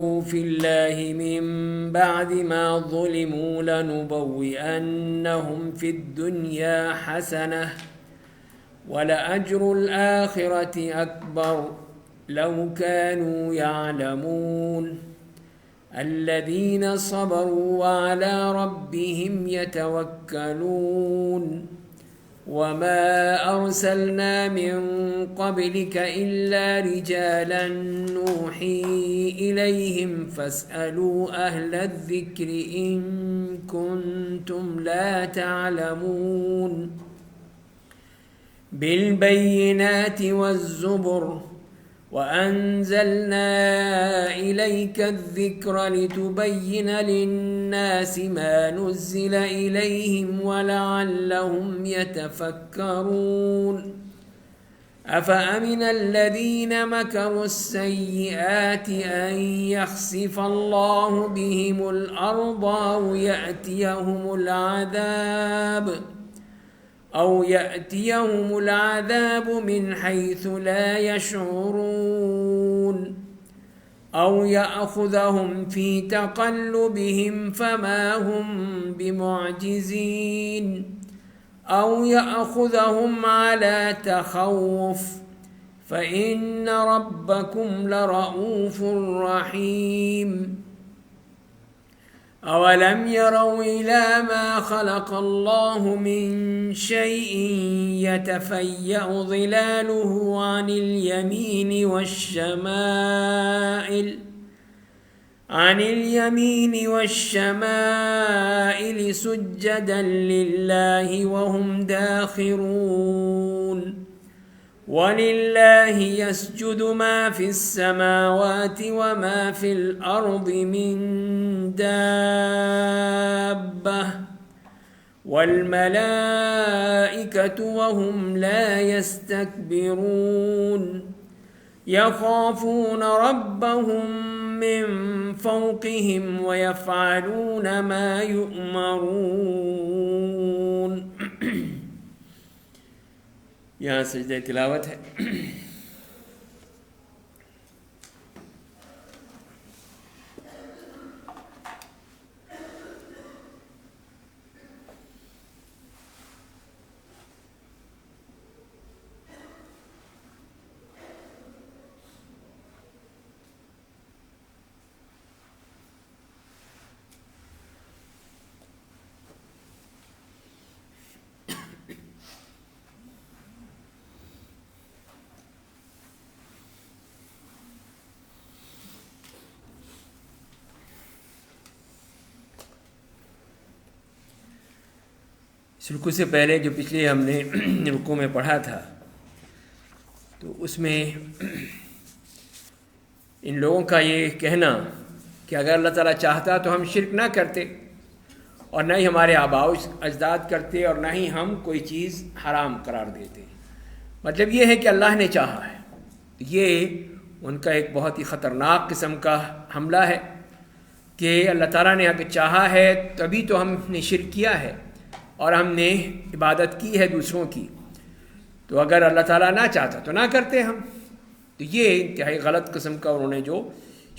في الله من بعد ما ظلموا لنبوئنهم في الدنيا حسنة ولأجر الآخرة أكبر لو كانوا يعلمون الذين صبروا وعلى ربهم يتوكلون وما أرسلنا من قبلك إلا رجالا نوحي إليهم فاسألوا أهل الذكر إن كنتم لا تعلمون بالبينات والزبر وأنزلنا إليك الذكر لتبين للناس ما نزل إليهم ولعلهم يتفكرون أفأمن الذين مكروا السيئات أن يخسف الله بهم الأرض أو يأتيهم العذاب من حيث لا يشعرون أو يأخذهم في تقلبهم فما هم بمعجزين أو يأخذهم على تخوف فإن ربكم لرؤوف رحيم أولم يروا إلى ما خلق الله من شيء يتفيأ ظلاله عن اليمين والشمائل سجدا لله وهم داخرون ولله يسجد ما في السماوات وما في الأرض من دابة والملائكة وهم لا يستكبرون يخافون ربهم من فوقهم ويفعلون ما يؤمرون. یہاں سجدہ تلاوت ہے. رکوع سے پہلے جو پچھلے ہم نے رکوع میں پڑھا تھا تو اس میں ان لوگوں کا یہ کہنا کہ اگر اللہ تعالیٰ چاہتا تو ہم شرک نہ کرتے اور نہ ہی ہمارے آباء و اجداد کرتے اور نہ ہی ہم کوئی چیز حرام قرار دیتے. مطلب یہ ہے کہ اللہ نے چاہا ہے. یہ ان کا ایک بہت ہی خطرناک قسم کا حملہ ہے کہ اللہ تعالیٰ نے اگر چاہا ہے تبھی تو ہم نے شرک کیا ہے اور ہم نے عبادت کی ہے دوسروں کی، تو اگر اللہ تعالیٰ نہ چاہتا تو نہ کرتے ہم. تو یہ انتہائی غلط قسم کا انہوں نے جو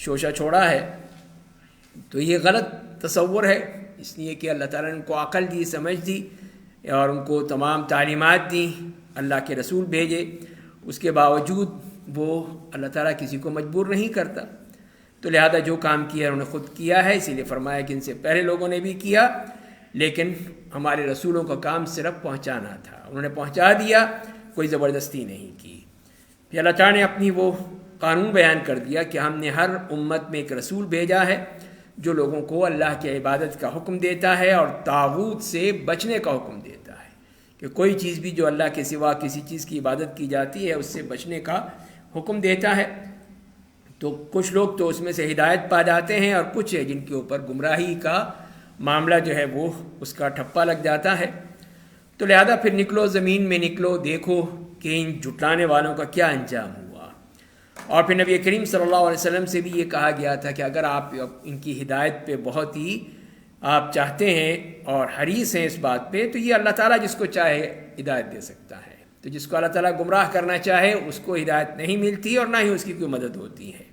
شوشہ چھوڑا ہے، تو یہ غلط تصور ہے. اس لیے کہ اللہ تعالیٰ نے ان کو عقل دی، سمجھ دی اور ان کو تمام تعلیمات دیں، اللہ کے رسول بھیجے. اس کے باوجود وہ اللہ تعالیٰ کسی کو مجبور نہیں کرتا. تو لہذا جو کام کیا انہوں نے خود کیا ہے، اسی لیے فرمایا کہ ان سے پہلے لوگوں نے بھی کیا، لیکن ہمارے رسولوں کا کام صرف پہنچانا تھا. انہوں نے پہنچا دیا، کوئی زبردستی نہیں کی. پھر اللہ تعالیٰ نے اپنی وہ قانون بیان کر دیا کہ ہم نے ہر امت میں ایک رسول بھیجا ہے جو لوگوں کو اللہ کی عبادت کا حکم دیتا ہے اور طاغوت سے بچنے کا حکم دیتا ہے کہ کوئی چیز بھی جو اللہ کے سوا کسی چیز کی عبادت کی جاتی ہے اس سے بچنے کا حکم دیتا ہے. تو کچھ لوگ تو اس میں سے ہدایت پا جاتے ہیں اور کچھ ہے جن کے اوپر گمراہی کا معاملہ جو ہے وہ اس کا ٹھپا لگ جاتا ہے. تو لہذا پھر نکلو زمین میں نکلو، دیکھو کہ ان جھٹلانے والوں کا کیا انجام ہوا. اور پھر نبی کریم صلی اللہ علیہ وسلم سے بھی یہ کہا گیا تھا کہ اگر آپ ان کی ہدایت پہ بہت ہی آپ چاہتے ہیں اور حریص ہیں اس بات پہ، تو یہ اللہ تعالیٰ جس کو چاہے ہدایت دے سکتا ہے. تو جس کو اللہ تعالیٰ گمراہ کرنا چاہے اس کو ہدایت نہیں ملتی اور نہ ہی اس کی کوئی مدد ہوتی ہے.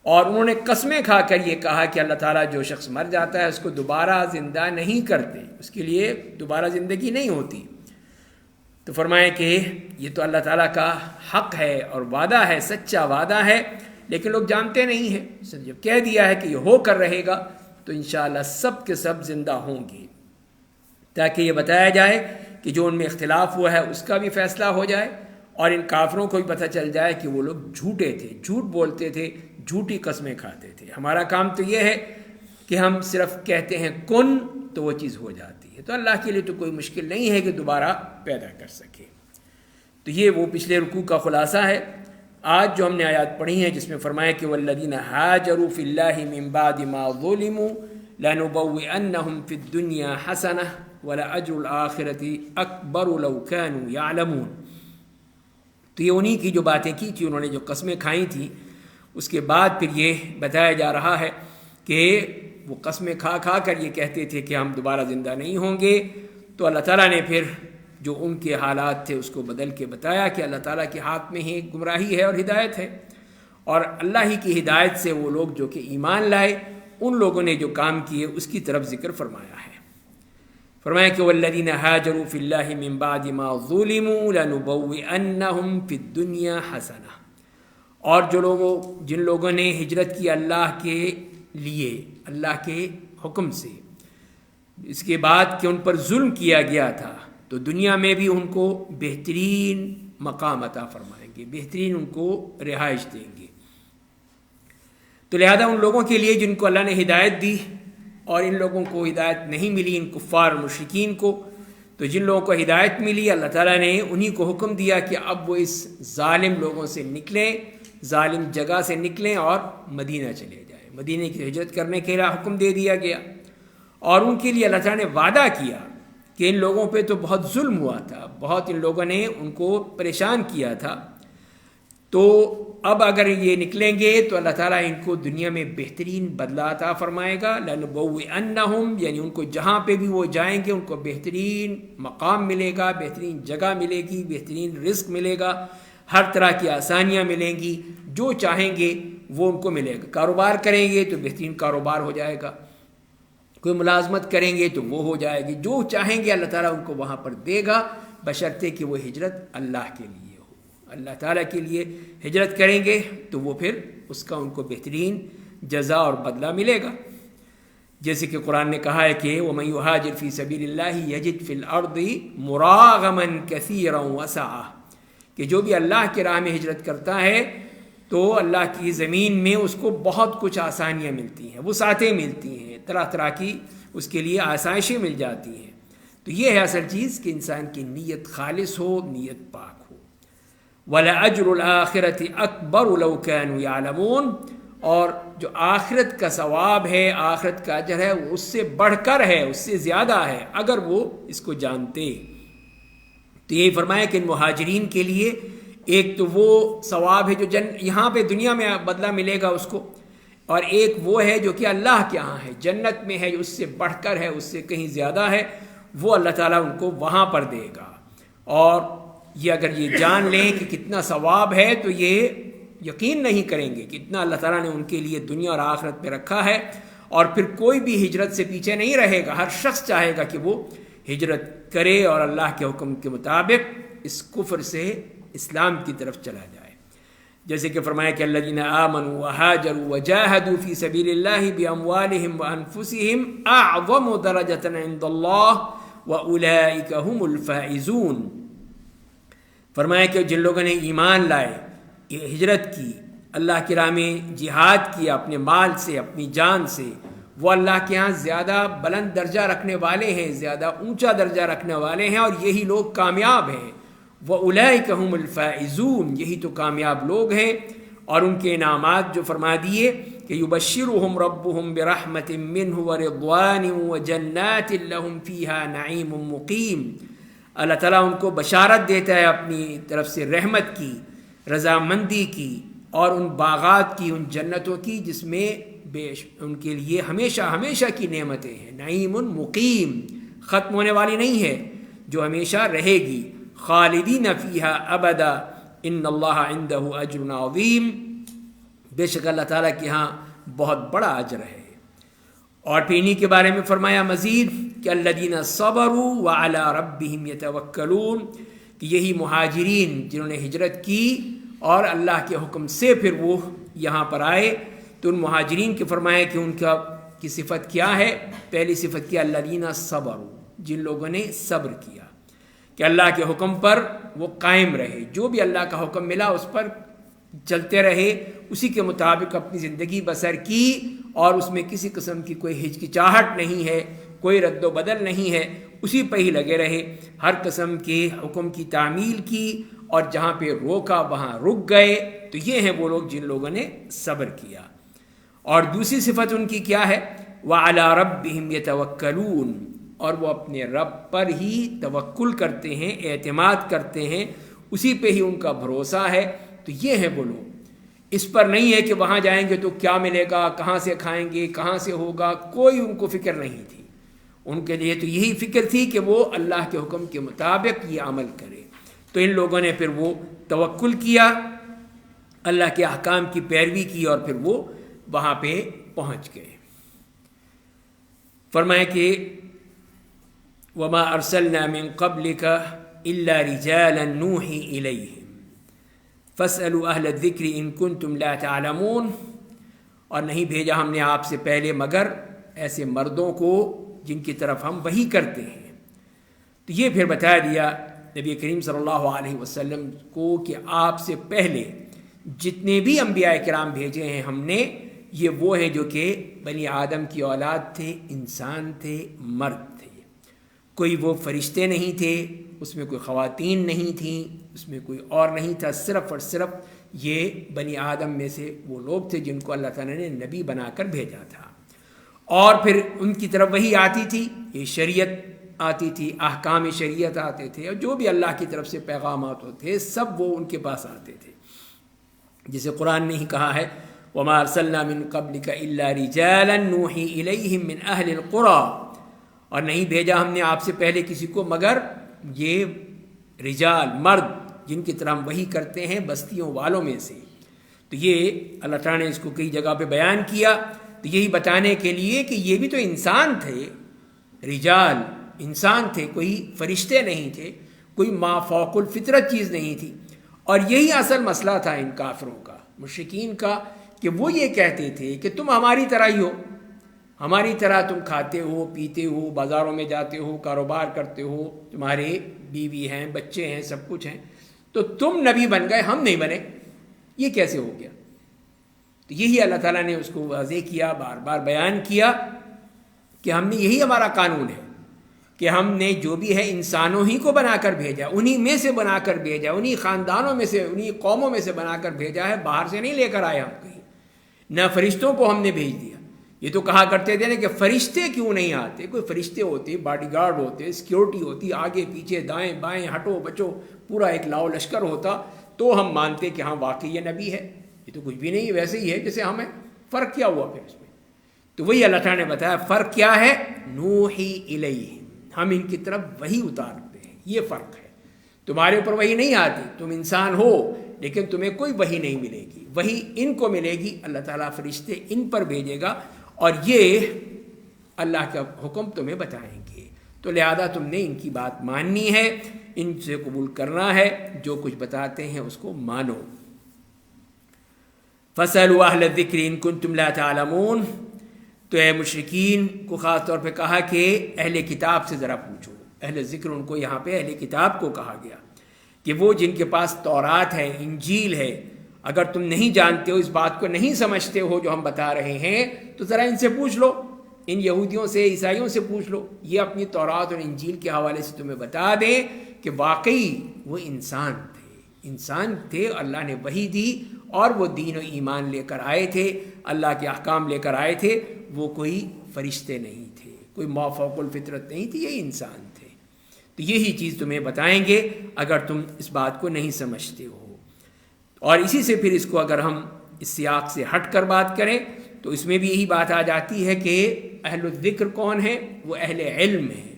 اور انہوں نے قسمیں کھا کر یہ کہا کہ اللہ تعالیٰ جو شخص مر جاتا ہے اس کو دوبارہ زندہ نہیں کرتے، اس کے لیے دوبارہ زندگی نہیں ہوتی۔ تو فرمائیں کہ یہ تو اللہ تعالیٰ کا حق ہے اور وعدہ ہے، سچا وعدہ ہے، لیکن لوگ جانتے نہیں ہیں۔ جب کہہ دیا ہے کہ یہ ہو کر رہے گا تو انشاءاللہ سب کے سب زندہ ہوں گے، تاکہ یہ بتایا جائے کہ جو ان میں اختلاف ہوا ہے اس کا بھی فیصلہ ہو جائے، اور ان کافروں کو بھی پتہ چل جائے کہ وہ لوگ جھوٹے تھے، جھوٹ بولتے تھے، جھوٹی قسمیں کھاتے تھے۔ ہمارا کام تو یہ ہے کہ ہم صرف کہتے ہیں کن تو وہ چیز ہو جاتی ہے، تو اللہ کے لیے تو کوئی مشکل نہیں ہے کہ دوبارہ پیدا کر سکے۔ تو یہ وہ پچھلے رکوع کا خلاصہ ہے۔ آج جو ہم نے آیات پڑھی ہیں جس میں فرمایا کہ والذین ہاجروا فی اللہ من بعد ما ظلموا لنبوئنہم فی الدنیا حسنہ ولأجر الآخرۃ اکبر لو کانوا یعلمون۔ تو یہ انہی کی جو باتیں کی تھی، انہوں نے جو قسمیں کھائی تھیں، اس کے بعد پھر یہ بتایا جا رہا ہے کہ وہ قسمیں کھا کھا کر یہ کہتے تھے کہ ہم دوبارہ زندہ نہیں ہوں گے، تو اللہ تعالیٰ نے پھر جو ان کے حالات تھے اس کو بدل کے بتایا کہ اللہ تعالیٰ کے ہاتھ میں ہی گمراہی ہے اور ہدایت ہے، اور اللہ ہی کی ہدایت سے وہ لوگ جو کہ ایمان لائے، ان لوگوں نے جو کام کیے اس کی طرف ذکر فرمایا ہے۔ فرمایا کہ والذین ہاجروا فی اللہ من بعد ما ظلموا لنبوئنہم فی الدنیا حسنہ، اور جن لوگوں نے ہجرت کی اللہ کے لیے، اللہ کے حکم سے، اس کے بعد کہ ان پر ظلم کیا گیا تھا، تو دنیا میں بھی ان کو بہترین مقام عطا فرمائیں گے، بہترین ان کو رہائش دیں گے۔ تو لہذا ان لوگوں کے لیے جن کو اللہ نے ہدایت دی اور ان لوگوں کو ہدایت نہیں ملی، ان کفار اور مشرکین کو، تو جن لوگوں کو ہدایت ملی اللہ تعالیٰ نے انہی کو حکم دیا کہ اب وہ اس ظالم لوگوں سے نکلیں، ظالم جگہ سے نکلیں اور مدینہ چلے جائیں۔ مدینہ کی ہجرت کرنے کے لیے حکم دے دیا گیا، اور ان کے لیے اللہ تعالیٰ نے وعدہ کیا کہ ان لوگوں پہ تو بہت ظلم ہوا تھا، بہت ان لوگوں نے ان کو پریشان کیا تھا، تو اب اگر یہ نکلیں گے تو اللہ تعالیٰ ان کو دنیا میں بہترین بدلہ عطا فرمائے گا۔ لنبوئنہم، یعنی ان کو جہاں پہ بھی وہ جائیں گے ان کو بہترین مقام ملے گا، بہترین جگہ ملے گی، بہترین رزق ملے گا، ہر طرح کی آسانیاں ملیں گی، جو چاہیں گے وہ ان کو ملے گا۔ کاروبار کریں گے تو بہترین کاروبار ہو جائے گا، کوئی ملازمت کریں گے تو وہ ہو جائے گی، جو چاہیں گے اللہ تعالیٰ ان کو وہاں پر دے گا، بشرطے کہ وہ ہجرت اللہ کے لیے ہو۔ اللہ تعالیٰ کے لیے ہجرت کریں گے تو وہ پھر اس کا ان کو بہترین جزا اور بدلہ ملے گا۔ جیسے کہ قرآن نے کہا ہے کہ وَمَن يُهَاجِرْ فِي سَبِيلِ اللَّهِ يَجِدْ فِي الْأَرْضِ مُرَاغَمًا كَثِيرًا وَسَعًا، کہ جو بھی اللہ کی راہ میں ہجرت کرتا ہے تو اللہ کی زمین میں اس کو بہت کچھ آسانیاں ملتی ہیں، وسعتیں ملتی ہیں، طرح طرح کی اس کے لیے آسائشیں مل جاتی ہیں۔ تو یہ ہے اصل چیز کہ انسان کی نیت خالص ہو، نیت پاک ہو۔ وَلَأَجْرُ الْآخِرَةِ أَكْبَرُ لَوْ كَانُوا يَعْلَمُونَ، اور جو آخرت کا ثواب ہے، آخرت کا اجر ہے، وہ اس سے بڑھ کر ہے، اس سے زیادہ ہے اگر وہ اس کو جانتے۔ تو یہی فرمایا کہ ان مہاجرین کے لیے ایک تو وہ ثواب ہے جو یہاں پہ دنیا میں بدلہ ملے گا اس کو، اور ایک وہ ہے جو کہ اللہ کے ہاں ہے، جنت میں ہے، جو اس سے بڑھ کر ہے، اس سے کہیں زیادہ ہے، وہ اللہ تعالیٰ ان کو وہاں پر دے گا۔ اور یہ اگر یہ جان لیں کہ کتنا ثواب ہے تو یہ یقین نہیں کریں گے کہ اتنا اللہ تعالیٰ نے ان کے لیے دنیا اور آخرت میں رکھا ہے، اور پھر کوئی بھی ہجرت سے پیچھے نہیں رہے گا، ہر شخص چاہے گا کہ وہ ہجرت کرے اور اللہ کے حکم کے مطابق اس کفر سے اسلام کی طرف چلا جائے۔ جیسے کہ فرمایا کہ الذین آمنوا وہاجروا وجاہدوا فی سبیل اللہ باموالہم وانفسہم اعظم درجۃ عند اللہ واولئک ھم الفائزون۔ فرمایا کہ جن لوگوں نے ایمان لائے، ہجرت کی، اللہ کی راہ میں جہاد کیا اپنے مال سے، اپنی جان سے، وہ اللہ کے ہاں زیادہ بلند درجہ رکھنے والے ہیں، زیادہ اونچا درجہ رکھنے والے ہیں، اور یہی لوگ کامیاب ہیں۔ وَأُولَئِكَ هُمُ الْفَائِزُونَ، یہی تو کامیاب لوگ ہیں۔ اور ان کے انعامات جو فرما دیے کہ يُبَشِّرُهُمْ رَبُّهُمْ بِرَحْمَةٍ مِّنْهُ وَرِضْوَانٍ وَجَنَّاتٍ لَهُمْ فِيهَا نَعِيمٌ مُقِيمٌ۔ اللہ تعالیٰ ان کو بشارت دیتا ہے اپنی طرف سے رحمت کی، رضامندی کی، اور ان باغات کی، ان جنتوں کی جس میں ان کے لیے ہمیشہ ہمیشہ کی نعمتیں ہیں۔ نعیم مقیم، ختم ہونے والی نہیں ہے، جو ہمیشہ رہے گی۔ خالدین فیہا ابدا ان اللہ عندہ اجر عظیم، بے شک اللہ تعالیٰ کے ہاں بہت بڑا اجر ہے۔ اور پھر انہی کے بارے میں فرمایا مزید کہ الذین صبروا وعلی ربہم یتوکلون، کہ یہی مہاجرین جنہوں نے ہجرت کی اور اللہ کے حکم سے پھر وہ یہاں پر آئے، تو ان مہاجرین کے فرمایا کہ ان کی صفت کیا ہے؟ پہلی صفت کیا؟ الذین صبروا، جن لوگوں نے صبر کیا کہ اللہ کے حکم پر وہ قائم رہے، جو بھی اللہ کا حکم ملا اس پر چلتے رہے، اسی کے مطابق اپنی زندگی بسر کی، اور اس میں کسی قسم کی کوئی ہچکچاہٹ نہیں ہے، کوئی رد و بدل نہیں ہے، اسی پہ ہی لگے رہے، ہر قسم کے حکم کی تعمیل کی، اور جہاں پہ روکا وہاں رک گئے۔ تو یہ ہیں وہ لوگ جن لوگوں نے صبر کیا۔ اور دوسری صفت ان کی کیا ہے؟ وَعَلَىٰ رَبِّهِمْ يَتَوَكَّلُونَ، اور وہ اپنے رب پر ہی توکل کرتے ہیں، اعتماد کرتے ہیں، اسی پہ ہی ان کا بھروسہ ہے۔ تو یہ ہیں وہ لوگ، اس پر نہیں ہے کہ وہاں جائیں گے تو کیا ملے گا، کہاں سے کھائیں گے، کہاں سے ہوگا، کوئی ان کو فکر نہیں تھی۔ ان کے لیے تو یہی فکر تھی کہ وہ اللہ کے حکم کے مطابق یہ عمل کرے۔ تو ان لوگوں نے پھر وہ توکل کیا، اللہ کے احکام کی پیروی کی، اور پھر وہ وہاں پہ پہنچ گئے۔ فرمایا کہ وما ارسلنا من قبلك الا رجالا نوحي اليهم فاسألوا اہل الذکر ان کنتم لا تعلمون، اور نہیں بھیجا ہم نے آپ سے پہلے مگر ایسے مردوں کو جن کی طرف ہم وحی کرتے ہیں۔ تو یہ پھر بتا دیا نبی کریم صلی اللہ علیہ وسلم کو کہ آپ سے پہلے جتنے بھی انبیاء کرام بھیجے ہیں ہم نے، یہ وہ ہیں جو کہ بنی آدم کی اولاد تھے، انسان تھے، مرد تھے، کوئی وہ فرشتے نہیں تھے، اس میں کوئی خواتین نہیں تھیں، اس میں کوئی اور نہیں تھا، صرف اور صرف یہ بنی آدم میں سے وہ لوگ تھے جن کو اللہ تعالیٰ نے نبی بنا کر بھیجا تھا۔ اور پھر ان کی طرف وہی آتی تھی، یہ شریعت آتی تھی، احکام شریعت آتے تھے، اور جو بھی اللہ کی طرف سے پیغامات ہوتے تھے سب وہ ان کے پاس آتے تھے۔ جسے قرآن نے ہی کہا ہے وَمَا أَرْسَلْنَا مِن قَبْلِكَ إِلَّا رِجَالًا نُوحِي إِلَيْهِم مِّنْ أَهْلِ الْقُرَىٰ، اور نہیں بھیجا ہم نے آپ سے پہلے کسی کو مگر یہ رجال، مرد جن کی طرح ہم وحی کرتے ہیں بستیوں والوں میں سے۔ تو یہ اللہ تعالیٰ نے اس کو کئی جگہ پہ بیان کیا، تو یہی بتانے کے لیے کہ یہ بھی تو انسان تھے، رجال انسان تھے، کوئی فرشتے نہیں تھے، کوئی ما فوق الفطرت چیز نہیں تھی۔ اور یہی اصل مسئلہ تھا ان کافروں کا، مشرکین کا، کہ وہ یہ کہتے تھے کہ تم ہماری طرح ہی ہو، ہماری طرح تم کھاتے ہو، پیتے ہو، بازاروں میں جاتے ہو، کاروبار کرتے ہو، تمہارے بیوی ہیں، بچے ہیں، سب کچھ ہیں، تو تم نبی بن گئے، ہم نہیں بنے، یہ کیسے ہو گیا؟ تو یہی اللہ تعالیٰ نے اس کو واضح کیا، بار بار بیان کیا کہ ہم نے، یہی ہمارا قانون ہے کہ ہم نے جو بھی ہے انسانوں ہی کو بنا کر بھیجا، انہی میں سے بنا کر بھیجا، انہی خاندانوں میں سے، انہی قوموں میں سے بنا کر بھیجا ہے، باہر سے نہیں لے کر آئے ہم کہیں، نہ فرشتوں کو ہم نے بھیج دیا۔ یہ تو کہا کرتے تھے نا کہ فرشتے کیوں نہیں آتے؟ کوئی فرشتے ہوتے، باڈی گارڈ ہوتے، سیکیورٹی ہوتی، آگے پیچھے دائیں بائیں ہٹو بچو، پورا ایک لاؤ لشکر ہوتا تو ہم مانتے کہ ہاں واقعی یہ نبی ہے۔ یہ تو کچھ بھی نہیں، ویسے ہی ہے جیسے ہمیں۔ فرق کیا ہوا پھر اس میں؟ تو وہی اللہ تعالیٰ نے بتایا فرق کیا ہے، نوحی الیہم، ہم ان کی طرف وہی اتارتے ہیں، یہ فرق ہے۔ تمہارے اوپر وہی نہیں آتی، تم انسان ہو لیکن تمہیں کوئی وحی نہیں ملے گی، وحی ان کو ملے گی، اللہ تعالیٰ فرشتے ان پر بھیجے گا، اور یہ اللہ کا حکم تمہیں بتائیں گے۔ تو لہذا تم نے ان کی بات ماننی ہے، ان سے قبول کرنا ہے، جو کچھ بتاتے ہیں اس کو مانو۔ فَاسْأَلُوا أَهْلَ الذِّكْرِ إِن كُنتُمْ لَا تَعْلَمُونَ، تو اے مشرکین کو خاص طور پہ کہا کہ اہل کتاب سے ذرا پوچھو۔ اہل ذکر ان کو یہاں پہ اہل کتاب کو کہا گیا کہ وہ جن کے پاس تورات ہے، انجیل ہے، اگر تم نہیں جانتے ہو، اس بات کو نہیں سمجھتے ہو جو ہم بتا رہے ہیں، تو ذرا ان سے پوچھ لو، ان یہودیوں سے، عیسائیوں سے پوچھ لو، یہ اپنی تورات اور انجیل کے حوالے سے تمہیں بتا دیں کہ واقعی وہ انسان تھے، اللہ نے وحی دی اور وہ دین و ایمان لے کر آئے تھے، اللہ کے احکام لے کر آئے تھے، وہ کوئی فرشتے نہیں تھے، کوئی ما فوق الفطرت نہیں تھی، یہ انسان تھے۔ تو یہی چیز تمہیں بتائیں گے اگر تم اس بات کو نہیں سمجھتے ہو۔ اور اسی سے پھر اس کو اگر ہم اس سیاق سے ہٹ کر بات کریں تو اس میں بھی یہی بات آ جاتی ہے کہ اہل الذکر کون ہیں؟ وہ اہل علم ہیں،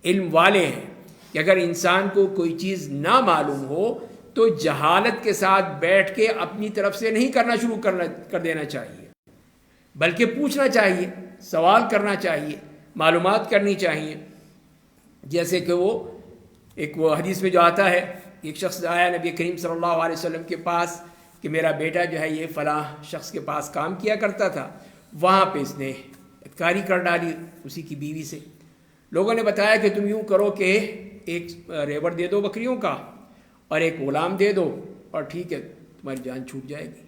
علم والے ہیں، کہ اگر انسان کو کوئی چیز نہ معلوم ہو تو جہالت کے ساتھ بیٹھ کے اپنی طرف سے نہیں کرنا شروع کر دینا چاہیے، بلکہ پوچھنا چاہیے، سوال کرنا چاہیے، معلومات کرنی چاہیے. جیسے کہ وہ حدیث میں جو آتا ہے، ایک شخص آیا نبی کریم صلی اللہ علیہ وسلم کے پاس کہ میرا بیٹا جو ہے یہ فلاں شخص کے پاس کام کیا کرتا تھا، وہاں پہ اس نے بدکاری کر ڈالی اسی کی بیوی سے. لوگوں نے بتایا کہ تم یوں کرو کہ ایک ریوڑ دے دو بکریوں کا اور ایک غلام دے دو اور ٹھیک ہے تمہاری جان چھوٹ جائے گی.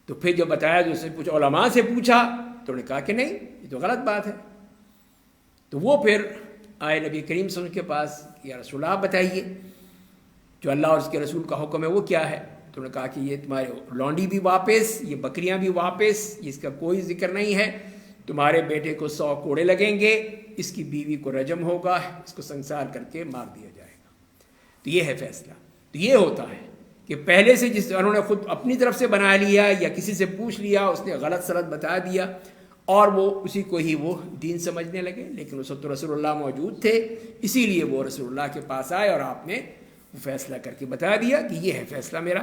تو پھر جب بتایا جو اس نے پوچھا، علماء سے پوچھا تو انہوں نے کہا کہ نہیں، یہ تو غلط بات ہے. تو وہ پھر آئے نبی کریم صلی اللہ علیہ وسلم کے پاس، یا رسول اللہ بتائیے جو اللہ اور اس کے رسول کا حکم ہے وہ کیا ہے. تو انہوں نے کہا کہ یہ تمہارے لونڈی بھی واپس، یہ بکریاں بھی واپس، اس کا کوئی ذکر نہیں ہے. تمہارے بیٹے کو 100 کوڑے لگیں گے، اس کی بیوی کو رجم ہوگا، اس کو سنسار کر کے مار دیا جائے گا. تو یہ ہے فیصلہ. تو یہ ہوتا ہے کہ پہلے سے جس انہوں نے خود اپنی طرف سے بنا لیا یا کسی سے پوچھ لیا، اس نے غلط سلط بتا دیا اور وہ اسی کو ہی وہ دین سمجھنے لگے. لیکن اس وقت رسول اللہ موجود تھے، اسی لیے وہ رسول اللہ کے پاس آئے اور آپ نے وہ فیصلہ کر کے بتا دیا کہ یہ ہے فیصلہ میرا.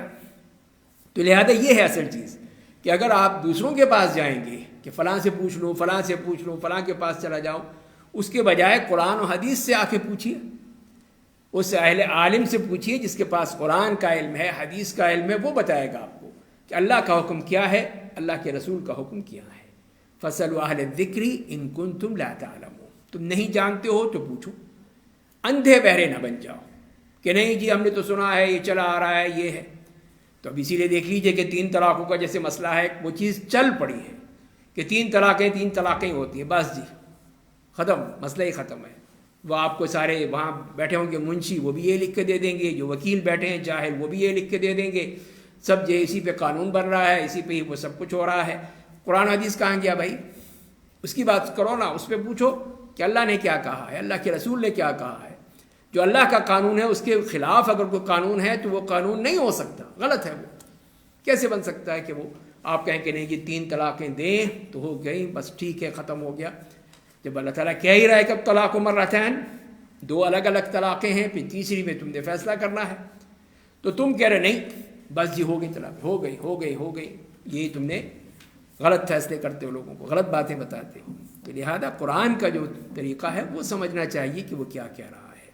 تو لہذا یہ ہے اصل چیز کہ اگر آپ دوسروں کے پاس جائیں گے کہ فلاں سے پوچھ لوں، فلاں سے پوچھ لوں، فلاں کے پاس چلا جاؤں، اس کے بجائے قرآن و حدیث سے آ کے پوچھیے، اس اہل عالم سے پوچھیے جس کے پاس قرآن کا علم ہے، حدیث کا علم ہے. وہ بتائے گا آپ کو کہ اللہ کا حکم کیا ہے، اللہ کے رسول کا حکم کیا ہے. فَاسْأَلُوا أَهْلَ الذِّكْرِ إِن كُنتُمْ لَا تَعْلَمُونَ. تم نہیں جانتے ہو تو پوچھو، اندھے بہرے نہ بن جاؤ کہ نہیں جی ہم نے تو سنا ہے، یہ چلا آ رہا ہے، یہ ہے. تو اب اسی لیے دیکھ لیجئے کہ 3 طلاقوں کا جیسے مسئلہ ہے، وہ چیز چل پڑی ہے کہ 3 طلاقیں ہوتی ہیں، بس جی ختم، مسئلہ ہی ختم ہے. وہ آپ کو سارے وہاں بیٹھے ہوں گے منشی، وہ بھی یہ لکھ کے دے دیں گے، جو وکیل بیٹھے ہیں جاہل وہ بھی یہ لکھ کے دے دیں گے، سب جو اسی پہ قانون بن رہا ہے، اسی پہ ہی وہ سب کچھ ہو رہا ہے. قرآن حدیث کہاں گیا بھائی؟ اس کی بات کرو نا، اس پہ پوچھو کہ اللہ نے کیا کہا ہے، اللہ کے رسول نے کیا کہا ہے. جو اللہ کا قانون ہے اس کے خلاف اگر کوئی قانون ہے تو وہ قانون نہیں ہو سکتا، غلط ہے. وہ کیسے بن سکتا ہے کہ وہ آپ کہیں کہ نہیں یہ 3 طلاقیں دیں تو ہو گئی، بس ٹھیک ہے ختم ہو گیا. جب اللہ تعالیٰ کہہ ہی رہا ہے کہ اب طلاق مرتین، 2 الگ الگ طلاقیں ہیں، پھر تیسری میں تم نے فیصلہ کرنا ہے، تو تم کہہ رہے نہیں بس جی ہو گئی طلاق، ہو گئی. یہی تم نے غلط فیصلے کرتے ہو، لوگوں کو غلط باتیں بتاتے ہو. تو لہذا قرآن کا جو طریقہ ہے وہ سمجھنا چاہیے کہ وہ کیا کہہ رہا ہے.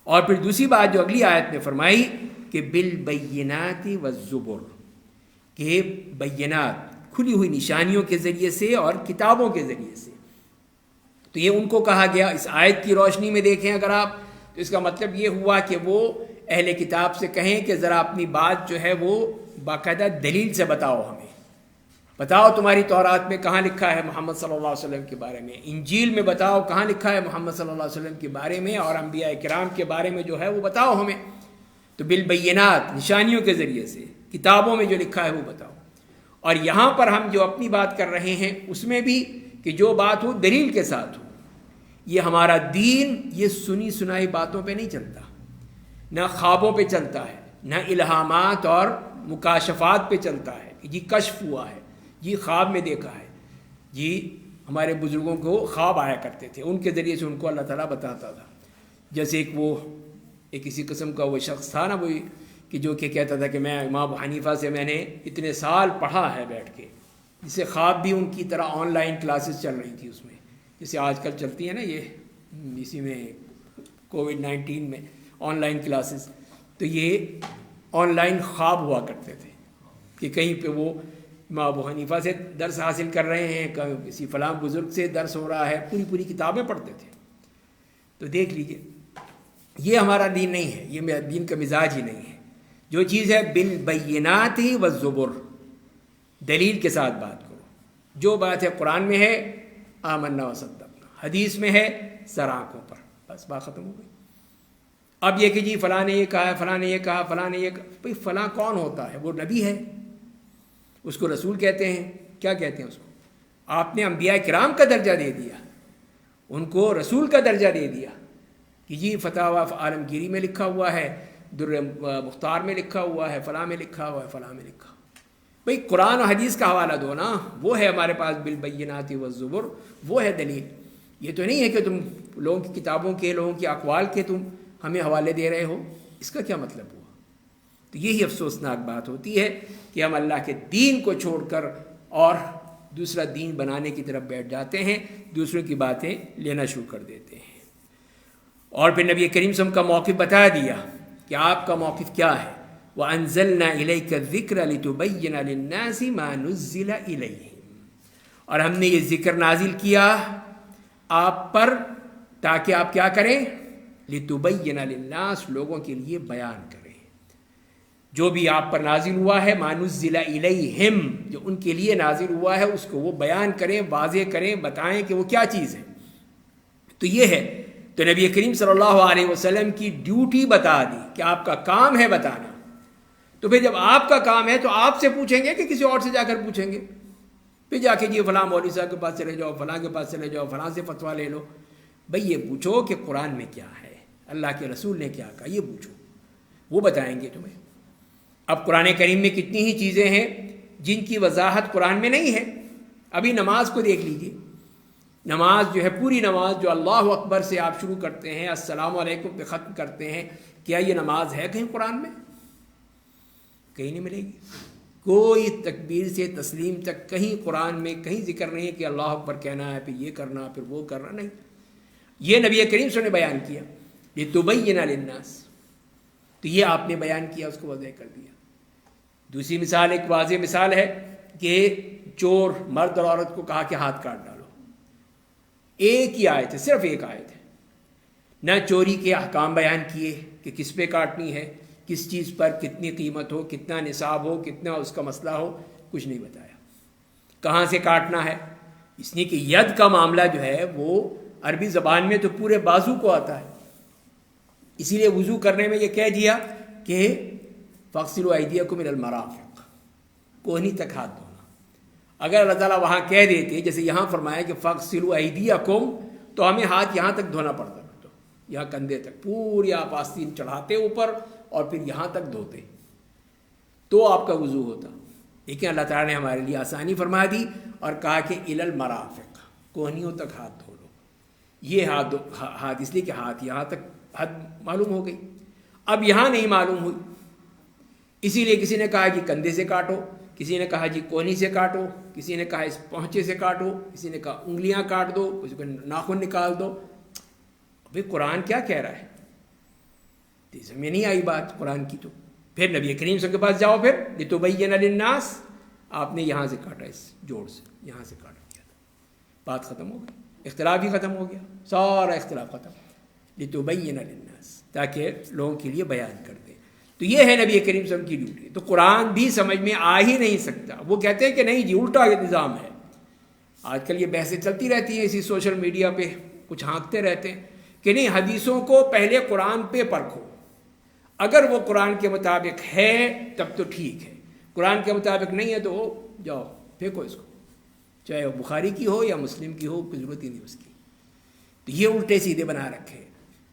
اور پھر دوسری بات جو اگلی آیت میں فرمائی کہ بالبینات والزبر، کہ بینات کھلی ہوئی نشانیوں کے ذریعے سے اور کتابوں کے ذریعے سے. تو یہ ان کو کہا گیا. اس آیت کی روشنی میں دیکھیں اگر آپ تو اس کا مطلب یہ ہوا کہ وہ اہل کتاب سے کہیں کہ ذرا اپنی بات جو ہے وہ باقاعدہ دلیل سے بتاؤ، ہمیں بتاؤ تمہاری تورات میں کہاں لکھا ہے محمد صلی اللہ علیہ وسلم کے بارے میں، انجیل میں بتاؤ کہاں لکھا ہے محمد صلی اللہ علیہ وسلم کے بارے میں، اور انبیاء کرام کے بارے میں جو ہے وہ بتاؤ ہمیں. تو بالبینات نشانیوں کے ذریعے سے، کتابوں میں جو لکھا ہے وہ بتاؤ. اور یہاں پر ہم جو اپنی بات کر رہے ہیں اس میں بھی کہ جو بات ہو دلیل کے ساتھ ہو. یہ ہمارا دین یہ سنی سنائی باتوں پہ نہیں چلتا، نہ خوابوں پہ چلتا ہے، نہ الہامات اور مکاشفات پہ چلتا ہے کہ جی کشف ہوا ہے، جی خواب میں دیکھا ہے. جی ہمارے بزرگوں کو خواب آیا کرتے تھے، ان کے ذریعے سے ان کو اللہ تعالیٰ بتاتا تھا. جیسے ایک اسی قسم کا وہ شخص تھا نا، وہ کہ جو کہ کہتا تھا کہ میں امام ابو حنیفہ سے میں نے اتنے سال پڑھا ہے بیٹھ کے، جسے خواب بھی ان کی طرح آن لائن کلاسز چل رہی تھی اس میں، جیسے آج کل چلتی ہیں نا یہ اسی میں کووڈ-19 میں آن لائن کلاسز. تو یہ آن لائن خواب ہوا کرتے تھے کہ کہیں پہ وہ امام ابو حنیفہ سے درس حاصل کر رہے ہیں، کسی فلاں بزرگ سے درس ہو رہا ہے، پوری کتابیں پڑھتے تھے. تو دیکھ لیجئے یہ ہمارا دین نہیں ہے، یہ میرا دین کا مزاج ہی نہیں ہے. جو چیز ہے بالبینات والزبر، دلیل کے ساتھ بات کرو. جو بات ہے قرآن میں ہے آمنا وصدقنا، حدیث میں ہے سر آنکھوں پر، بس بات ختم ہو گئی. اب یہ کہ جی فلاں نے یہ کہا ہے، فلاں نے یہ کہا، فلاں نے یہ کہا، بھئی فلاں کون ہوتا ہے؟ وہ نبی ہے، اس کو رسول کہتے ہیں. کیا کہتے ہیں اس کو؟ آپ نے انبیاء کرام کا درجہ دے دیا، ان کو رسول کا درجہ دے دیا کہ جی فتاوی عالمگیری میں لکھا ہوا ہے، در مختار میں لکھا ہوا ہے، فلاں میں لکھا ہوا ہے، فلاں میں لکھا. بھئی قرآن و حدیث کا حوالہ دو نا، وہ ہے ہمارے پاس بالبینات والزبر، وہ ہے دلیل. یہ تو نہیں ہے کہ تم لوگوں کی کتابوں کے، لوگوں کے اقوال کے تم ہمیں حوالے دے رہے ہو. اس کا کیا مطلب ہوا؟ تو یہی افسوسناک بات ہوتی ہے کہ ہم اللہ کے دین کو چھوڑ کر اور دوسرا دین بنانے کی طرف بیٹھ جاتے ہیں، دوسروں کی باتیں لینا شروع کر دیتے ہیں۔ اور پھر نبی کریم صلی اللہ علیہ وسلم کا موقف بتا دیا کہ آپ کا موقف کیا ہے، وَأَنزَلْنَا إِلَيْكَ الذِّكْرَ لِتُبَيِّنَ لِلنَّاسِ مَا نُزِّلَ إِلَيْهِمْ، اور ہم نے یہ ذکر نازل کیا آپ پر تاکہ آپ کیا کریں، لِتُبَيِّنَ لِلنَّاسِ، لوگوں کے لیے بیان کریں جو بھی آپ پر نازل ہوا ہے، مَا نُزِّلَ إِلَيْهِمْ، جو ان کے لیے نازل ہوا ہے اس کو وہ بیان کریں، واضح کریں، بتائیں کہ وہ کیا چیز ہے۔ تو یہ ہے، تو نبی کریم صلی اللہ علیہ وسلم کی ڈیوٹی بتا دی کہ آپ کا کام ہے بتانا۔ تو پھر جب آپ کا کام ہے تو آپ سے پوچھیں گے کہ کسی اور سے جا کر پوچھیں گے؟ پھر جا کے جی فلاں مولوی صاحب کے پاس چلے جاؤ، فلاں کے پاس چلے جاؤ، فلاں سے فتویٰ لے لو۔ بھئی یہ پوچھو کہ قرآن میں کیا ہے، اللہ کے رسول نے کیا کہا، یہ پوچھو، وہ بتائیں گے تمہیں۔ اب قرآن کریم میں کتنی ہی چیزیں ہیں جن کی وضاحت قرآن میں نہیں ہے۔ ابھی نماز کو دیکھ لیجیے، نماز جو ہے، پوری نماز جو اللہ اکبر سے آپ شروع کرتے ہیں، السلام علیکم پہ ختم کرتے ہیں، کیا یہ نماز ہے کہیں قرآن میں؟ کہیں نہیں ملے گی۔ کوئی تکبیر سے تسلیم تک کہیں قرآن میں کہیں ذکر نہیں ہے کہ اللہ اکبر کہنا ہے، پھر یہ کرنا، پھر وہ کرنا، نہیں۔ یہ نبی کریم صلی اللہ علیہ وسلم نے بیان کیا، لِتُبَيِّنَ لِلنَّاسِ، تو یہ آپ نے بیان کیا، اس کو واضح کر دیا۔ دوسری مثال، ایک واضح مثال ہے کہ چور مرد اور عورت کو کہا کہ ہاتھ کاٹ ڈالو، ایک ہی آیت ہے، صرف ایک آیت ہے، نہ چوری کے احکام بیان کیے کہ کس پہ کاٹنی ہے، کس چیز پر کتنی قیمت ہو، کتنا نصاب ہو، کتنا اس کا مسئلہ ہو، کچھ نہیں بتایا۔ کہاں سے کاٹنا ہے، اس لیے کہ ید کا معاملہ جو ہے وہ عربی زبان میں تو پورے بازو کو آتا ہے، اسی لیے وضو کرنے میں یہ کہہ دیا کہ فَاغْسِلُوا أَيْدِيَكُمْ إِلَى الْمَرَافِقِ، کوہنی تک ہاتھ دھونا۔ اگر اللہ تعالیٰ وہاں کہہ دیتے جیسے یہاں فرمایا کہ فَاغْسِلُوا أَيْدِيَكُمْ، تو ہمیں ہاتھ یہاں تک دھونا پڑتا، تو یہاں کندھے تک پوری آپ آستین چڑھاتے اوپر اور پھر یہاں تک دھوتے تو آپ کا وضو ہوتا۔ لیکن اللہ تعالیٰ نے ہمارے لیے آسانی فرما دی اور کہا کہ إِلَى الْمَرَافِقِ، کوہنیوں تک ہاتھ دھو لو۔ یہ ہاتھ اس لیے کہ ہاتھ یہاں تک حد معلوم ہو گئی، اب یہاں نہیں معلوم ہوئی، اسی لیے کسی نے کہا کہ کندھے سے کاٹو، کسی نے کہا جی کونی سے کاٹو، کسی نے کہا اس پہنچے سے کاٹو، کسی نے کہا انگلیاں کاٹ دو، کسی کو ناخن نکال دو۔ ابھی قرآن کیا کہہ رہا ہے؟ سمجھ میں نہیں آئی بات قرآن کی۔ تو پھر نبی کریم صلی اللہ علیہ وسلم کے پاس جاؤ، پھر لِتُبَيِّنَ لِلنَّاسِ، آپ نے یہاں سے کاٹا، اس جوڑ سے یہاں سے کاٹ دیا تھا، بات ختم ہو گئی، اختلاف ہی ختم ہو گیا، سارا اختلاف ختم۔ لِتُبَيِّنَ لِلنَّاسِ، تاکہ لوگوں کے لیے بیان کر دے۔ تو یہ ہے نبی کریم صلی اللہ علیہ وسلم کی ڈیوٹی۔ تو قرآن بھی سمجھ میں آ ہی نہیں سکتا، وہ کہتے ہیں کہ نہیں جی الٹا یہ نظام ہے۔ آج کل یہ بحثیں چلتی رہتی ہیں اسی سوشل میڈیا پہ، کچھ ہانکتے رہتے ہیں کہ نہیں حدیثوں کو پہلے قرآن پہ پرکھو، اگر وہ قرآن کے مطابق ہے تب تو ٹھیک ہے، قرآن کے مطابق نہیں ہے تو جاؤ پھینکو اس کو، چاہے وہ بخاری کی ہو یا مسلم کی ہو، کوئی ضرورت ہی نہیں اس کی۔ تو یہ الٹے سیدھے بنا رکھے۔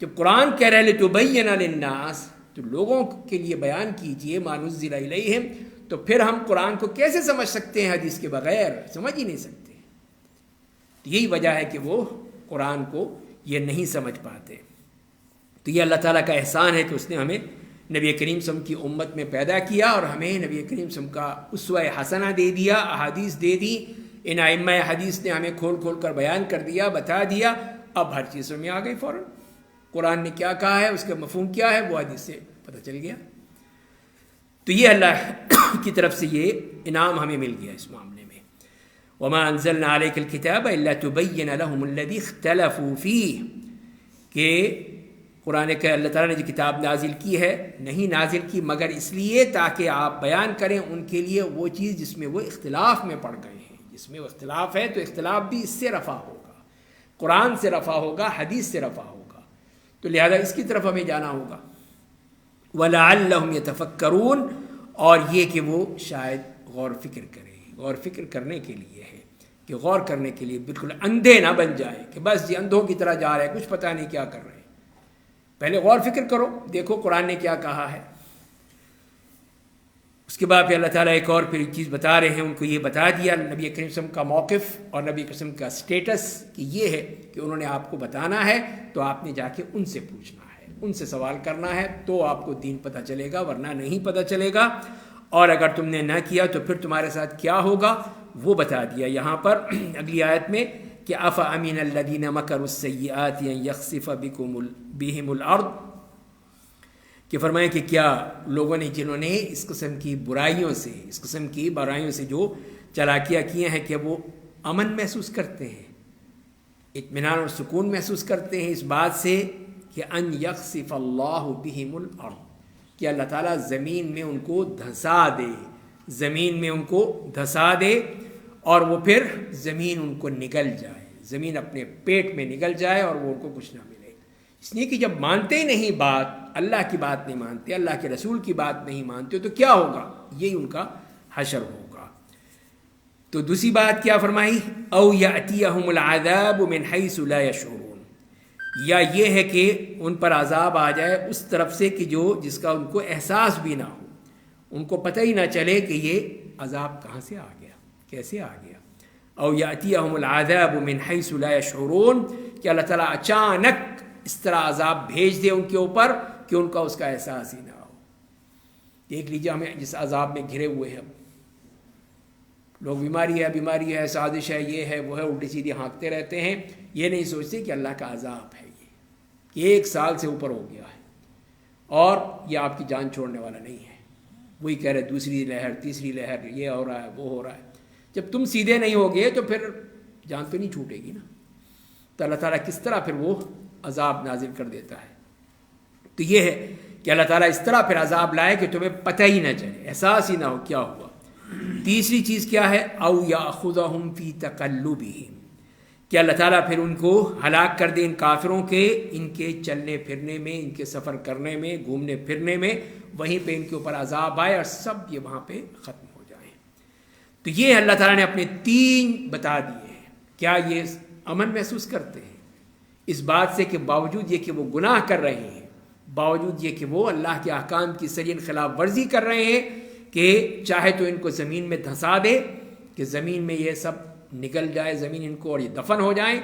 جب قرآن کہہ رہے لِتُبَيِّنَ لِلنَّاسِ، تو لوگوں کے لیے بیان کیجئے مَا نُزِّلَ إِلَيْهِمْ، تو پھر ہم قرآن کو کیسے سمجھ سکتے ہیں حدیث کے بغیر؟ سمجھ ہی نہیں سکتے۔ تو یہی وجہ ہے کہ وہ قرآن کو یہ نہیں سمجھ پاتے۔ تو یہ اللہ تعالیٰ کا احسان ہے کہ اس نے ہمیں نبی کریم صلی اللہ علیہ وسلم کی امت میں پیدا کیا اور ہمیں نبی کریم صلی اللہ علیہ وسلم کا اسوہ حسنہ دے دیا، احادیث دے دی، ان ائمہ حدیث نے ہمیں کھول کھول کر بیان کر دیا، بتا دیا، اب ہر چیز میں آ گئی فوراً۔ قرآن نے کیا کہا ہے، اس کا مفہوم کیا ہے، وہ حدیث سے پتہ چل گیا۔ تو یہ اللہ کی طرف سے یہ انعام ہمیں مل گیا اس معاملے میں۔ وَمَا أَنزَلْنَا عَلَيْكَ الْكِتَابَ إِلَّا تُبَيِّنَ لَهُمُ الَّذِي اخْتَلَفُوا فِيهِ، کہ قرآن کہ اللہ تعالیٰ نے جو کتاب نازل کی ہے نہیں نازل کی مگر اس لیے تاکہ آپ بیان کریں ان کے لیے وہ چیز جس میں وہ اختلاف میں پڑ گئے ہیں۔ جس میں وہ اختلاف ہے تو اختلاف بھی اس سے رفع ہوگا، قرآن سے رفع ہوگا، حدیث سے رفع ہوگا، تو لہذا اس کی طرف ہمیں جانا ہوگا۔ وَلَعَلَّهُمْ يَتَفَكَّرُونَ، اور یہ کہ وہ شاید غور فکر کریں۔ غور فکر کرنے کے لیے ہے کہ غور کرنے کے لیے بالکل اندھے نہ بن جائیں کہ بس جی اندھوں کی طرح جا رہے ہیں، کچھ پتہ نہیں کیا کر رہے ہیں۔ پہلے غور فکر کرو، دیکھو قرآن نے کیا کہا ہے۔ اس کے بعد پھر اللہ تعالیٰ ایک اور پھر چیز بتا رہے ہیں، ان کو یہ بتا دیا نبی کریم صلی اللہ علیہ وسلم کا موقف اور نبی کریم صلی اللہ علیہ وسلم کا سٹیٹس کہ یہ ہے کہ انہوں نے آپ کو بتانا ہے تو آپ نے جا کے ان سے پوچھنا ہے۔ ان سے سوال کرنا ہے تو آپ کو دین پتہ چلے گا، ورنہ نہیں پتہ چلے گا. اور اگر تم نے نہ کیا تو پھر تمہارے ساتھ کیا ہوگا وہ بتا دیا یہاں پر اگلی آیت میں کہ افامن الذین مکروا السیئات ان یخسف بہم الارض، کہ فرمائیں کہ کیا لوگوں نے جنہوں نے اس قسم کی برائیوں سے جو چالاکیاں کیے ہیں، کہ وہ امن محسوس کرتے ہیں، اطمینان اور سکون محسوس کرتے ہیں اس بات سے کہ ان یخسف اللہ بہم الارض، کہ اللہ تعالیٰ زمین میں ان کو دھسا دے اور وہ پھر زمین ان کو نگل جائے، زمین اپنے پیٹ میں نگل جائے اور وہ ان کو کچھ نہ ملے. اس لیے کہ جب مانتے ہی نہیں بات، اللہ کی بات نہیں مانتے، اللہ کے رسول کی بات نہیں مانتے، تو کیا ہوگا؟ یہی ان کا حشر ہوگا. تو دوسری بات کیا فرمائی؟ او یأتیہم العذاب من حیث لا یشعرون، یا یہ ہے کہ ان پر عذاب آ جائے اس طرف سے کہ جس کا ان کو احساس بھی نہ ہو، ان کو پتہ ہی نہ چلے کہ یہ عذاب کہاں سے آ گیا، کیسے آ گیا. او یأتیہم العذاب من حیث لا یشعرون، کہ اللہ تعالیٰ اچانک اس طرح عذاب بھیج دے ان کے اوپر کہ ان کا اس کا احساس ہی نہ ہو. دیکھ لیجیے ہمیں جس عذاب میں گھرے ہوئے ہیں لوگ، بیماری ہے، سازش ہے، یہ ہے وہ ہے، الٹی سیدھی ہانکتے رہتے ہیں، یہ نہیں سوچتے کہ اللہ کا عذاب ہے یہ، کہ 1 سال سے اوپر ہو گیا ہے اور یہ آپ کی جان چھوڑنے والا نہیں ہے. وہی کہہ رہے دوسری لہر، تیسری لہر، یہ ہو رہا ہے، وہ ہو رہا ہے. جب تم سیدھے نہیں ہوگے تو پھر جان تو نہیں چھوٹے گی نا. تو اللہ تعالیٰ کس طرح پھر وہ عذاب نازل کر دیتا ہے. تو یہ ہے کہ اللہ تعالیٰ اس طرح پھر عذاب لائے کہ تمہیں پتہ ہی نہ چلے، احساس ہی نہ ہو کیا ہوا. تیسری چیز کیا ہے؟ او یاخذہم فی تقلبہم، کہ اللہ تعالیٰ پھر ان کو ہلاک کر دے، ان کافروں کے، ان کے چلنے پھرنے میں، ان کے سفر کرنے میں، گھومنے پھرنے میں، وہیں پہ ان کے اوپر عذاب آئے اور سب یہ وہاں پہ ختم ہو جائیں. تو یہ اللہ تعالیٰ نے اپنے 3 بتا دیے ہیں. کیا یہ امن محسوس کرتے ہیں اس بات سے کہ باوجود یہ کہ وہ گناہ کر رہے ہیں، باوجود یہ کہ وہ اللہ کے احکام کی سرین خلاف ورزی کر رہے ہیں، کہ چاہے تو ان کو زمین میں دھسا دے، کہ زمین میں یہ سب نکل جائے زمین ان کو اور یہ دفن ہو جائیں،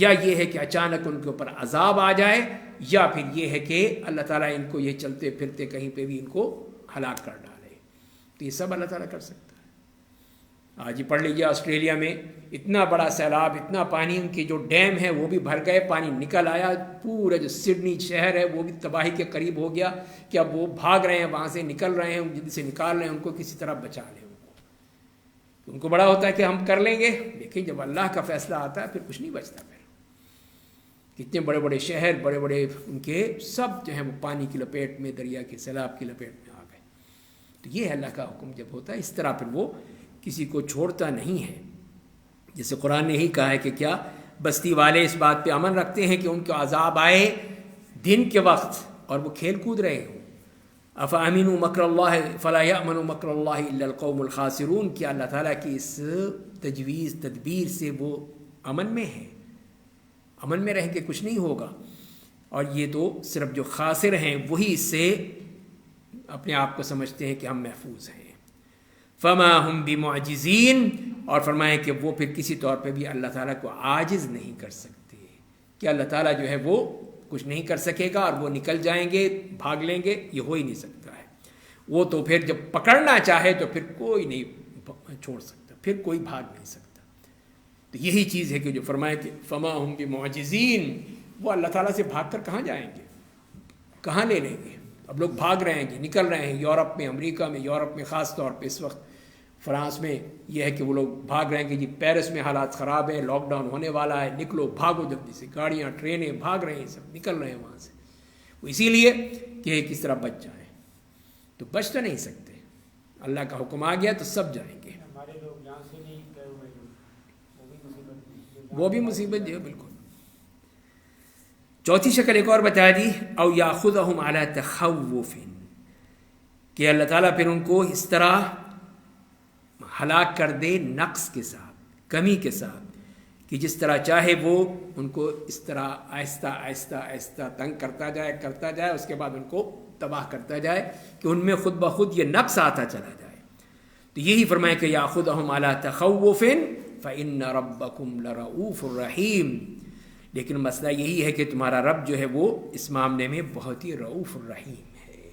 یا یہ ہے کہ اچانک ان کے اوپر عذاب آ جائے، یا پھر یہ ہے کہ اللہ تعالیٰ ان کو یہ چلتے پھرتے کہیں پہ بھی ان کو ہلاک کر ڈالے. تو یہ سب اللہ تعالیٰ کر سکتا ہے. آج ہی پڑھ لیجیے آسٹریلیا میں اتنا بڑا سیلاب، اتنا پانی، ان کے جو ڈیم ہے وہ بھی بھر گئے، پانی نکل آیا، پورا جو سڈنی شہر ہے وہ بھی تباہی کے قریب ہو گیا، کہ اب وہ بھاگ رہے ہیں وہاں سے، نکل رہے ہیں، جن سے نکال رہے ہیں ان کو کسی طرح بچا لیں. ان کو بڑا ہوتا ہے کہ ہم کر لیں گے، لیکن جب اللہ کا فیصلہ آتا ہے پھر کچھ نہیں بچتا. پھر کتنے بڑے بڑے شہر، بڑے بڑے ان کے سب جو ہیں وہ پانی کی لپیٹ میں، دریا کے سیلاب کی لپیٹ میں آ گئے. تو یہ اللہ کا حکم جب ہوتا ہے اس طرح پھر وہ کسی کو چھوڑتا نہیں ہے. جیسے قرآن نے ہی کہا ہے کہ کیا بستی والے اس بات پہ امن رکھتے ہیں کہ ان کو عذاب آئے دن کے وقت اور وہ کھیل کود رہے ہوں. افامنوا مکر اللہ فلا یأمن مکر اللہ الا القوم الخاسرون، کیا اللہ تعالیٰ کی اس تجویز تدبیر سے وہ امن میں ہے، امن میں رہیں کہ کچھ نہیں ہوگا. اور یہ تو صرف جو خاسر ہیں وہی اس سے اپنے آپ کو سمجھتے ہیں کہ ہم محفوظ ہیں. فما ہم بمعجزین، اور فرمائیں کہ وہ پھر کسی طور پہ بھی اللہ تعالیٰ کو عاجز نہیں کر سکتے، کہ اللہ تعالیٰ جو ہے وہ کچھ نہیں کر سکے گا اور وہ نکل جائیں گے، بھاگ لیں گے، یہ ہو ہی نہیں سکتا ہے. وہ تو پھر جب پکڑنا چاہے تو پھر کوئی نہیں چھوڑ سکتا، پھر کوئی بھاگ نہیں سکتا. تو یہی چیز ہے کہ جو فرمائے کہ فما ہم بمعجزین، وہ اللہ تعالیٰ سے بھاگ کر کہاں جائیں گے، کہاں لے لیں گے. اب لوگ بھاگ رہے ہیں جی، نکل رہے ہیں، یورپ میں، امریکہ میں، یورپ میں خاص طور پہ اس وقت فرانس میں یہ ہے کہ وہ لوگ بھاگ رہے ہیں کہ جی پیرس میں حالات خراب ہیں، لاک ڈاؤن ہونے والا ہے، نکلو بھاگو جلدی سے، گاڑیاں ٹرینیں بھاگ رہے ہیں، سب نکل رہے ہیں وہاں سے. وہ اسی لیے کہ کس طرح بچ جائیں. تو بچ تو نہیں سکتے، اللہ کا حکم آ گیا تو سب جائیں گے. وہ بھی مصیبت ہے بالکل. چوتھی شکل ایک اور بتا دی، او یاخذہم علی تخوف، کہ اللہ تعالیٰ پھر ان کو اس طرح ہلاک کر دے نقص کے ساتھ، کمی کے ساتھ، کہ جس طرح چاہے وہ ان کو اس طرح آہستہ آہستہ آہستہ تنگ کرتا جائے، اس کے بعد ان کو تباہ کرتا جائے کہ ان میں خود بخود یہ نقص آتا چلا جائے. تو یہی فرمائے کہ یاخذہم علی تخوف فإن ربکم لرؤوف رحیم، لیکن مسئلہ یہی ہے کہ تمہارا رب جو ہے وہ اس معاملے میں بہت ہی رؤوف الرحیم ہے،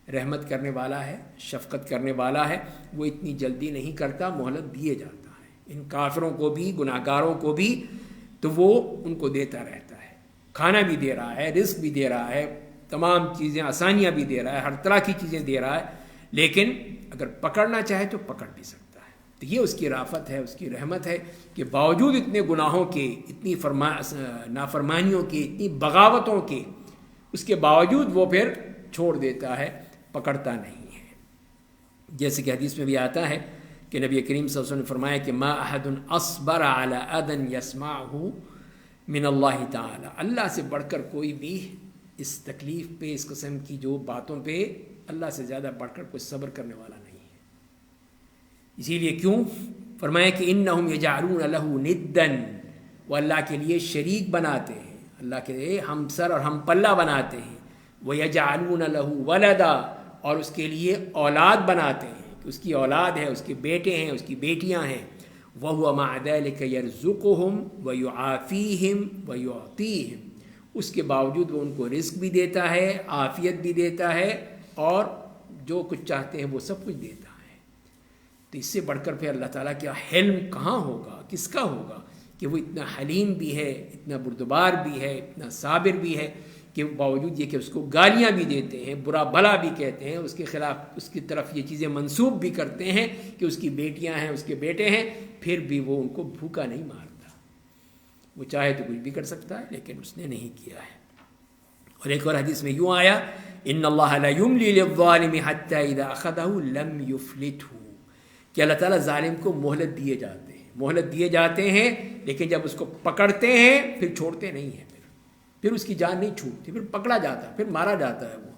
رحمت کرنے والا ہے، شفقت کرنے والا ہے، وہ اتنی جلدی نہیں کرتا، مہلت دیے جاتا ہے ان کافروں کو بھی، گناہ گاروں کو بھی، تو وہ ان کو دیتا رہتا ہے، کھانا بھی دے رہا ہے، رزق بھی دے رہا ہے، تمام چیزیں آسانیاں بھی دے رہا ہے، ہر طرح کی چیزیں دے رہا ہے، لیکن اگر پکڑنا چاہے تو پکڑ بھی سکتا ہے۔ تو یہ اس کی رافت ہے، اس کی رحمت ہے کہ باوجود اتنے گناہوں کے، اتنی نافرمانیوں کے، اتنی بغاوتوں کے، اس کے باوجود وہ پھر چھوڑ دیتا ہے، پکڑتا نہیں ہے۔ جیسے کہ حدیث میں بھی آتا ہے کہ نبی کریم صلی اللہ علیہ وسلم نے فرمایا کہ ما احد اصبر علی اذى يسمعه من اللہ تعالی، اللہ سے بڑھ کر کوئی بھی اس تکلیف پہ، اس قسم کی جو باتوں پہ اللہ سے زیادہ بڑھ کر کوئی صبر کرنے والا نہیں ہے۔ اسی لیے کیوں فرمایا کہ انہم یجعلون لہ ندا، وہ اللہ کے لیے شریک بناتے ہیں، اللہ کے لیے ہمسر اور ہم پلہ بناتے ہیں، وَيَجْعَلُونَ لَهُ وَلَدًا، اور اس کے لیے اولاد بناتے ہیں کہ اس کی اولاد ہے، اس کے بیٹے ہیں، اس کی بیٹیاں ہیں، وَهُوَ مَعَ ذَلِكَ يَرْزُقُهُمْ وَيُعَافِيهِمْ وَيُعْطِيهِمْ، اس کے باوجود وہ ان کو رزق بھی دیتا ہے، عافیت بھی دیتا ہے، اور جو کچھ چاہتے ہیں وہ سب کچھ دیتا ہے۔ تو اس سے بڑھ کر پھر اللہ تعالیٰ کا حلم کہاں ہوگا، کس کا ہوگا کہ وہ اتنا حلیم بھی ہے، اتنا بردبار بھی ہے، اتنا صابر بھی ہے، کہ باوجود یہ کہ اس کو گالیاں بھی دیتے ہیں، برا بھلا بھی کہتے ہیں، اس کے خلاف، اس کی طرف یہ چیزیں منسوب بھی کرتے ہیں کہ اس کی بیٹیاں ہیں، اس کے بیٹے ہیں، پھر بھی وہ ان کو بھوکا نہیں مارتا۔ وہ چاہے تو کچھ بھی کر سکتا ہے، لیکن اس نے نہیں کیا ہے۔ اور ایک اور حدیث میں یوں آیا ان اللہ لا یملی للظالم حتی اذا اخذہ لم یفلتہ، کہ اللہ تعالیٰ ظالم کو مہلت دیے جاتے ہیں، مہلت دیے جاتے ہیں، لیکن جب اس کو پکڑتے ہیں پھر چھوڑتے نہیں ہیں، پھر اس کی جان نہیں چھوٹتی، پھر پکڑا جاتا ہے، پھر مارا جاتا ہے وہ۔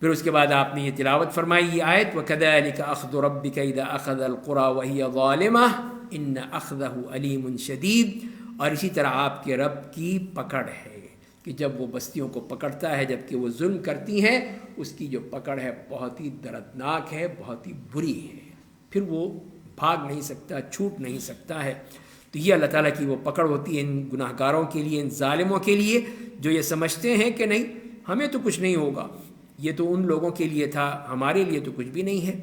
پھر اس کے بعد آپ نے یہ تلاوت فرمائی یہ آیت وَكَذَلِكَ أَخْذُ رَبِّكَ إِذَا أَخَذَ الْقُرَى وَهِيَ ظَالِمَةٌ إِنَّ أَخْذَهُ أَلِيمٌ شَدِيدٌ، اور اسی طرح آپ کے رب کی پکڑ ہے کہ جب وہ بستیوں کو پکڑتا ہے جب کہ وہ ظلم کرتی ہیں، اس کی جو پکڑ ہے بہت ہی دردناک ہے، بہت ہی بری ہے، پھر وہ بھاگ نہیں سکتا، چھوٹ نہیں سکتا ہے۔ تو یہ اللہ تعالیٰ کی وہ پکڑ ہوتی ہے ان گناہ گاروں کے لیے، ان ظالموں کے لیے، جو یہ سمجھتے ہیں کہ نہیں ہمیں تو کچھ نہیں ہوگا، یہ تو ان لوگوں کے لیے تھا، ہمارے لیے تو کچھ بھی نہیں ہے۔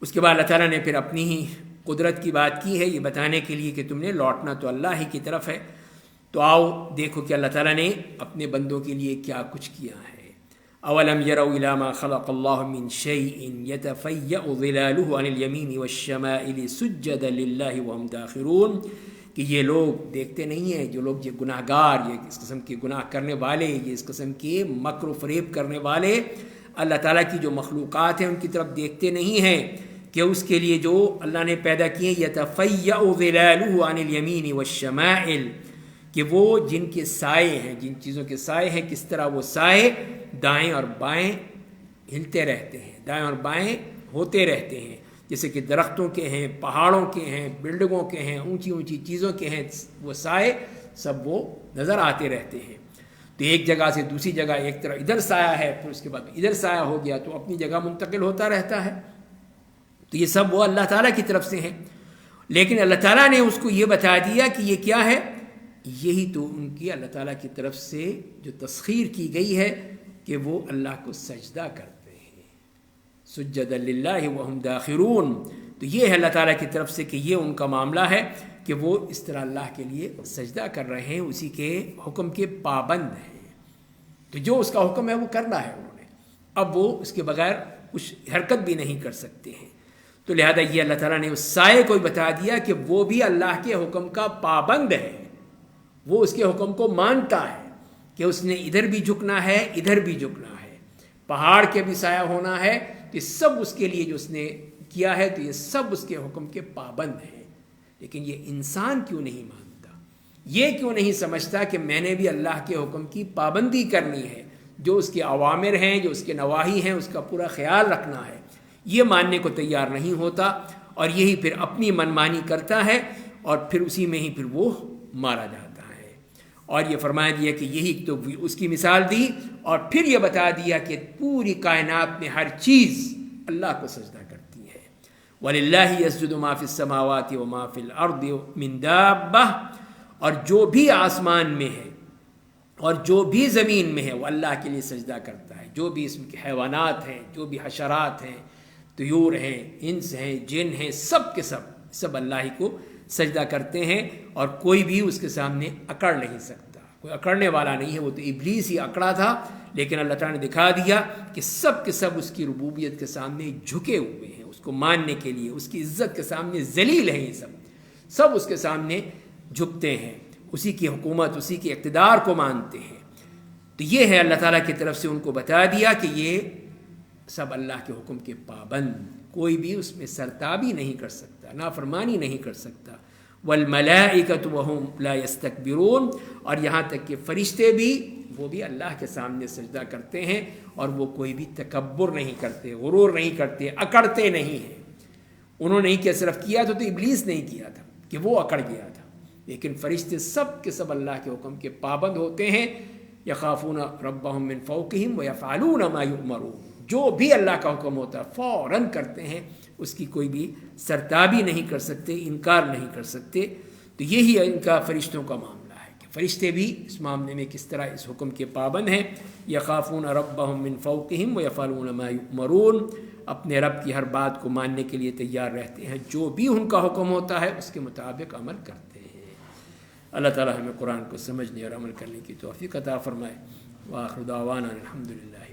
اس کے بعد اللہ تعالیٰ نے پھر اپنی ہی قدرت کی بات کی ہے یہ بتانے کے لیے کہ تم نے لوٹنا تو اللہ ہی کی طرف ہے۔ تو آؤ دیکھو کہ اللہ تعالیٰ نے اپنے بندوں کے لیے کیا کچھ کیا ہے۔ اولم يروا الى ما خلق الله من شيء يتفيأ ظلاله عن اليمين والشمائل سجدا لله وهم داخرون، کہ یہ لوگ دیکھتے نہیں ہیں، جو لوگ یہ گناہ گار، یہ اس قسم کے گناہ کرنے والے، یہ اس قسم کے مکر و فریب کرنے والے، اللہ تعالیٰ کی جو مخلوقات ہیں ان کی طرف دیکھتے نہیں ہیں کہ اس کے لیے جو اللہ نے پیدا کیے يتفيأ ظلاله عن اليمين والشمائل، کہ وہ جن کے سائے ہیں، جن چیزوں کے سائے ہیں، کس طرح وہ سائے دائیں اور بائیں ہلتے رہتے ہیں، دائیں اور بائیں ہوتے رہتے ہیں، جیسے کہ درختوں کے ہیں، پہاڑوں کے ہیں، بلڈنگوں کے ہیں، اونچی اونچی چیزوں کے ہیں، وہ سائے سب وہ نظر آتے رہتے ہیں۔ تو ایک جگہ سے دوسری جگہ، ایک طرف ادھر سایہ ہے، پھر اس کے بعد ادھر سایہ ہو گیا، تو اپنی جگہ منتقل ہوتا رہتا ہے۔ تو یہ سب وہ اللہ تعالیٰ کی طرف سے ہیں، لیکن اللہ تعالیٰ نے اس کو یہ بتا دیا کہ یہ کیا ہے، یہی تو ان کی اللہ تعالیٰ کی طرف سے جو تسخیر کی گئی ہے کہ وہ اللہ کو سجدہ کرتے ہیں، سجدا للہ وہم داخرون۔ تو یہ ہے اللہ تعالیٰ کی طرف سے کہ یہ ان کا معاملہ ہے کہ وہ اس طرح اللہ کے لیے سجدہ کر رہے ہیں، اسی کے حکم کے پابند ہیں۔ تو جو اس کا حکم ہے وہ کرنا ہے انہوں نے، اب وہ اس کے بغیر کچھ حرکت بھی نہیں کر سکتے ہیں۔ تو لہذا یہ اللہ تعالیٰ نے اس سائے کو بتا دیا کہ وہ بھی اللہ کے حکم کا پابند ہے، وہ اس کے حکم کو مانتا ہے کہ اس نے ادھر بھی جھکنا ہے، ادھر بھی جھکنا ہے، پہاڑ کے بھی سایہ ہونا ہے، یہ سب اس کے لیے جو اس نے کیا ہے، تو یہ سب اس کے حکم کے پابند ہیں۔ لیکن یہ انسان کیوں نہیں مانتا، یہ کیوں نہیں سمجھتا کہ میں نے بھی اللہ کے حکم کی پابندی کرنی ہے، جو اس کے اوامر ہیں، جو اس کے نواہی ہیں، اس کا پورا خیال رکھنا ہے، یہ ماننے کو تیار نہیں ہوتا، اور یہی پھر اپنی منمانی کرتا ہے، اور پھر اسی میں ہی پھر وہ مارا جاتا ہے۔ اور یہ فرمایا دیا کہ یہی تو اس کی مثال دی، اور پھر یہ بتا دیا کہ پوری کائنات میں ہر چیز اللہ کو سجدہ کرتی ہے۔ وَلِلَّهِ يَسْجُدُ مَا فِي السَّمَاوَاتِ وَمَا فِي الْأَرْضِ مِن دَابَّةٍ، اور جو بھی آسمان میں ہے اور جو بھی زمین میں ہے وہ اللہ کے لیے سجدہ کرتا ہے. جو بھی اس کے حیوانات ہیں، جو بھی حشرات ہیں، طیور ہیں، انس ہیں، جن ہیں، سب کے سب اللہ ہی کو سجدہ کرتے ہیں، اور کوئی بھی اس کے سامنے اکڑ نہیں سکتا. کوئی اکڑنے والا نہیں ہے. وہ تو ابلیس ہی اکڑا تھا، لیکن اللہ تعالیٰ نے دکھا دیا کہ سب کے سب اس کی ربوبیت کے سامنے جھکے ہوئے ہیں، اس کو ماننے کے لیے، اس کی عزت کے سامنے ذلیل ہیں. یہ سب اس کے سامنے جھکتے ہیں، اسی کی حکومت، اسی کے اقتدار کو مانتے ہیں. تو یہ ہے اللہ تعالیٰ کی طرف سے ان کو بتا دیا کہ یہ سب اللہ کے حکم کے پابند، کوئی بھی اس میں سرتابی نہیں کر سکتا، نافرمانی نہیں کر سکتا. والملائکۃ وہم لا یستکبرون، اور یہاں تک کہ فرشتے بھی، وہ بھی اللہ کے سامنے سجدہ کرتے ہیں، اور وہ کوئی بھی تکبر نہیں کرتے، غرور نہیں کرتے، اکڑتے نہیں ہیں. انہوں نے کیا صرف کیا تو ابلیس نہیں کیا تھا کہ وہ اکڑ گیا تھا، لیکن فرشتے سب کے سب اللہ کے حکم کے پابند ہوتے ہیں. یخافون ربهم من فوقهم ویفعلون ما یؤمرون، جو بھی اللہ کا حکم ہوتا ہے فوراً کرتے ہیں، اس کی کوئی بھی سرتابی نہیں کر سکتے، انکار نہیں کر سکتے. تو یہی ان کا فرشتوں کا معاملہ ہے کہ فرشتے بھی اس معاملے میں کس طرح اس حکم کے پابند ہیں. یخافون ربهم من فوقهم ویفعلون ما یؤمرون، اپنے رب کی ہر بات کو ماننے کے لیے تیار رہتے ہیں، جو بھی ان کا حکم ہوتا ہے اس کے مطابق عمل کرتے ہیں. اللہ تعالیٰ ہمیں قرآن کو سمجھنے اور عمل کرنے کی توفیق عطا فرمائے. وآخر دعوانا الحمدللہ.